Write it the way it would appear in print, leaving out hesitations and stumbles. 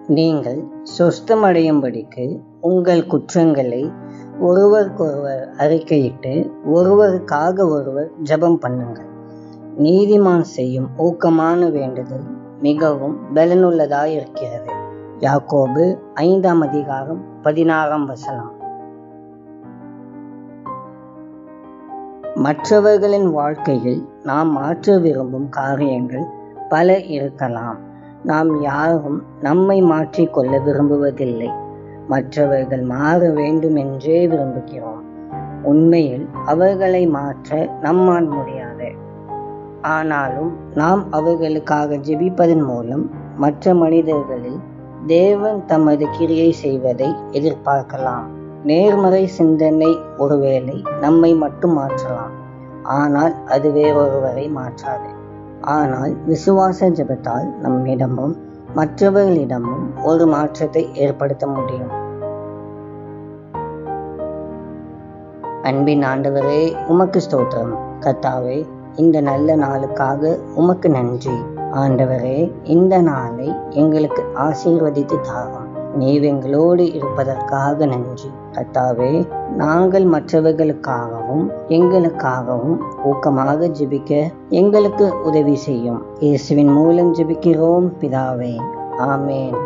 நீங்கள் சொஸ்தமடையும்படிக்கு உங்கள் குற்றங்களை ஒருவருக்கொருவர் அறிக்கையிட்டு ஒருவருக்காக ஒருவர் ஜெபம் பண்ணுங்கள். நீதிமான் செய்யும் ஊக்கமான வேண்டுதல் மிகவும் பலனுள்ளதாயிருக்கிறது. யாக்கோபு 5:16. மற்றவர்களின் வாழ்க்கையில் நாம் மாற்ற விரும்பும் காரியங்கள் பல இருக்கலாம். நாம் யாரும் நம்மை மாற்றிக்கொள்ள விரும்புவதில்லை. மற்றவர்கள் மாற வேண்டும் என்றே விரும்புகிறோம். உண்மையில் அவர்களை மாற்ற நம்மால் முடியாது. ஆனாலும் நாம் அவர்களுக்காக ஜெபிப்பதன் மூலம் மற்ற மனிதர்களில் தேவன் தமது கிரியை செய்வதை எதிர்பார்க்கலாம். நேர்மறை சிந்தனை ஒருவேளை நம்மை மட்டும் மாற்றலாம், ஆனால் அது வேறொருவரை மாற்றாது. ஆனால் விசுவாச ஜெபத்தால் நம்மிடமும் மற்றவர்களிடமும் ஒரு மாற்றத்தை ஏற்படுத்த முடியும். அன்பின் ஆண்டவரே, உமக்கு ஸ்தோத்திரம். கர்த்தாவே, இந்த நல்ல நாளுக்காக உமக்கு நன்றி. ஆண்டவரே, இந்த நாளை எங்களுக்கு ஆசீர்வதித்து தாரும். நீர் எங்களோடு இருப்பதற்காக நன்றி. கர்த்தாவே, நாங்கள் மற்றவர்களுக்காகவும் எங்களுக்காகவும் ஊக்கமாக ஜெபிக்க எங்களுக்கு உதவி செய்யும். இயேசுவின் மூலம் ஜெபிக்கிறோம் பிதாவே. ஆமென்.